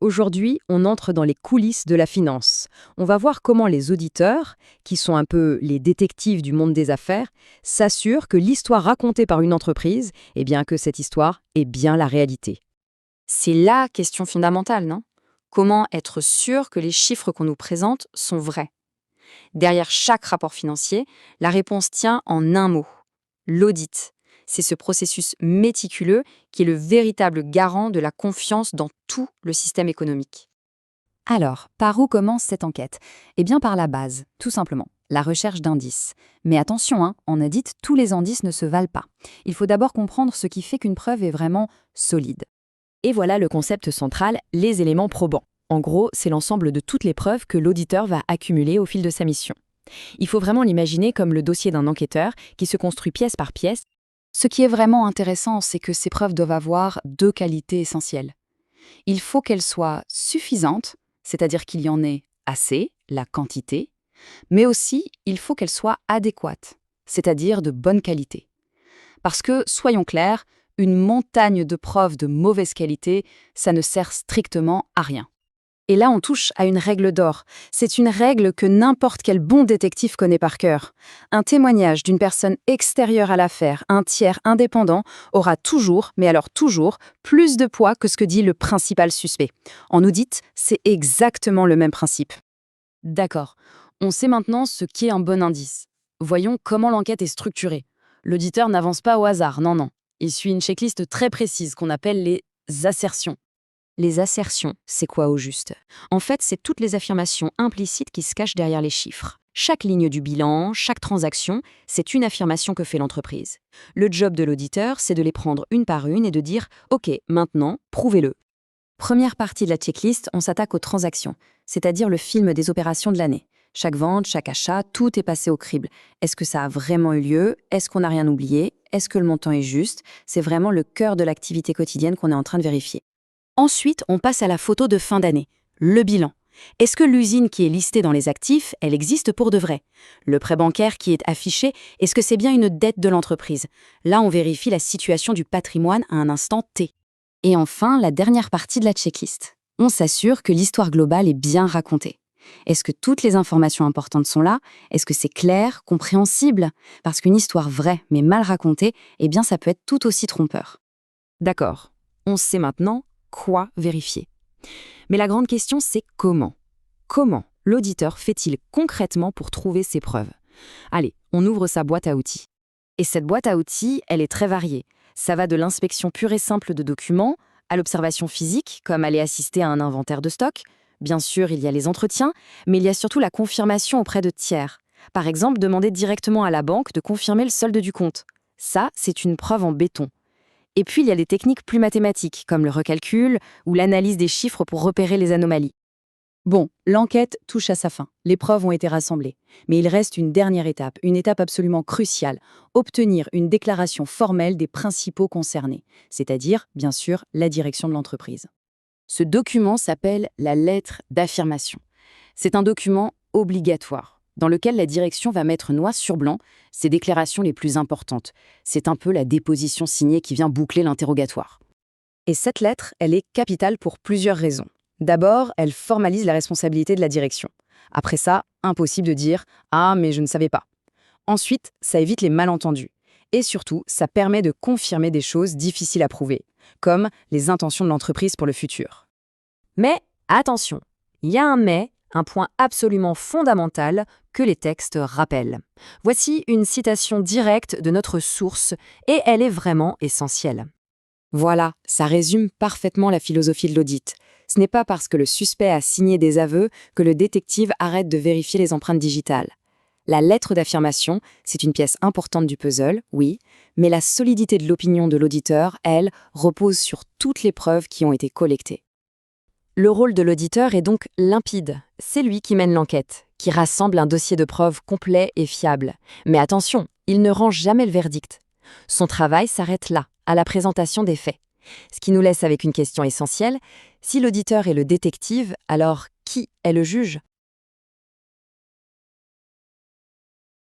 Aujourd'hui, on entre dans les coulisses de la finance. On va voir comment les auditeurs, qui sont un peu les détectives du monde des affaires, s'assurent que l'histoire racontée par une entreprise, eh bien que cette histoire est bien la réalité. C'est la question fondamentale, non? Comment être sûr que les chiffres qu'on nous présente sont vrais? Derrière chaque rapport financier, la réponse tient en un mot: l'audit. C'est ce processus méticuleux qui est le véritable garant de la confiance dans tout le système économique. Alors, par où commence cette enquête? Eh bien par la base, tout simplement, la recherche d'indices. Mais attention, en audit, tous les indices ne se valent pas. Il faut d'abord comprendre ce qui fait qu'une preuve est vraiment solide. Et voilà le concept central, les éléments probants. En gros, c'est l'ensemble de toutes les preuves que l'auditeur va accumuler au fil de sa mission. Il faut vraiment l'imaginer comme le dossier d'un enquêteur qui se construit pièce par pièce. Ce qui est vraiment intéressant, c'est que ces preuves doivent avoir deux qualités essentielles. Il faut qu'elles soient suffisantes, c'est-à-dire qu'il y en ait assez, la quantité, mais aussi il faut qu'elles soient adéquates, c'est-à-dire de bonne qualité. Parce que, soyons clairs, une montagne de preuves de mauvaise qualité, ça ne sert strictement à rien. Et là, on touche à une règle d'or. C'est une règle que n'importe quel bon détective connaît par cœur. Un témoignage d'une personne extérieure à l'affaire, un tiers indépendant, aura toujours, mais alors toujours, plus de poids que ce que dit le principal suspect. En audit, c'est exactement le même principe. D'accord. On sait maintenant ce qu'est un bon indice. Voyons comment l'enquête est structurée. L'auditeur n'avance pas au hasard, non. Il suit une checklist très précise qu'on appelle les assertions. Les assertions, c'est quoi au juste? En fait, c'est toutes les affirmations implicites qui se cachent derrière les chiffres. Chaque ligne du bilan, chaque transaction, c'est une affirmation que fait l'entreprise. Le job de l'auditeur, c'est de les prendre une par une et de dire « Ok, maintenant, prouvez-le ». Première partie de la checklist, on s'attaque aux transactions, c'est-à-dire le film des opérations de l'année. Chaque vente, chaque achat, tout est passé au crible. Est-ce que ça a vraiment eu lieu? Est-ce qu'on n'a rien oublié? Est-ce que le montant est juste? C'est vraiment le cœur de l'activité quotidienne qu'on est en train de vérifier. Ensuite, on passe à la photo de fin d'année, le bilan. Est-ce que l'usine qui est listée dans les actifs, elle existe pour de vrai? Le prêt bancaire qui est affiché, est-ce que c'est bien une dette de l'entreprise? Là, on vérifie la situation du patrimoine à un instant T. Et enfin, la dernière partie de la checklist. On s'assure que l'histoire globale est bien racontée. Est-ce que toutes les informations importantes sont là? Est-ce que c'est clair, compréhensible? Parce qu'une histoire vraie mais mal racontée, eh bien ça peut être tout aussi trompeur. D'accord, on sait maintenant quoi vérifier. Mais la grande question, c'est comment? Comment l'auditeur fait-il concrètement pour trouver ses preuves? Allez, on ouvre sa boîte à outils. Et cette boîte à outils, elle est très variée. Ça va de l'inspection pure et simple de documents à l'observation physique, comme aller assister à un inventaire de stock. Bien sûr, il y a les entretiens, mais il y a surtout la confirmation auprès de tiers. Par exemple, demander directement à la banque de confirmer le solde du compte. Ça, c'est une preuve en béton. Et puis, il y a des techniques plus mathématiques, comme le recalcul ou l'analyse des chiffres pour repérer les anomalies. Bon, l'enquête touche à sa fin. Les preuves ont été rassemblées. Mais il reste une dernière étape, une étape absolument cruciale. Obtenir une déclaration formelle des principaux concernés, c'est-à-dire, bien sûr, la direction de l'entreprise. Ce document s'appelle la lettre d'affirmation. C'est un document obligatoire, dans lequel la direction va mettre noir sur blanc ses déclarations les plus importantes. C'est un peu la déposition signée qui vient boucler l'interrogatoire. Et cette lettre, elle est capitale pour plusieurs raisons. D'abord, elle formalise la responsabilité de la direction. Après ça, impossible de dire « Ah, mais je ne savais pas ». Ensuite, ça évite les malentendus. Et surtout, ça permet de confirmer des choses difficiles à prouver, comme les intentions de l'entreprise pour le futur. Mais attention, il y a un point absolument fondamental que les textes rappellent. Voici une citation directe de notre source, et elle est vraiment essentielle. Voilà, ça résume parfaitement la philosophie de l'audit. Ce n'est pas parce que le suspect a signé des aveux que le détective arrête de vérifier les empreintes digitales. La lettre d'affirmation, c'est une pièce importante du puzzle, oui, mais la solidité de l'opinion de l'auditeur, elle, repose sur toutes les preuves qui ont été collectées. Le rôle de l'auditeur est donc limpide. C'est lui qui mène l'enquête, qui rassemble un dossier de preuves complet et fiable. Mais attention, il ne rend jamais le verdict. Son travail s'arrête là, à la présentation des faits. Ce qui nous laisse avec une question essentielle. Si l'auditeur est le détective, alors qui est le juge?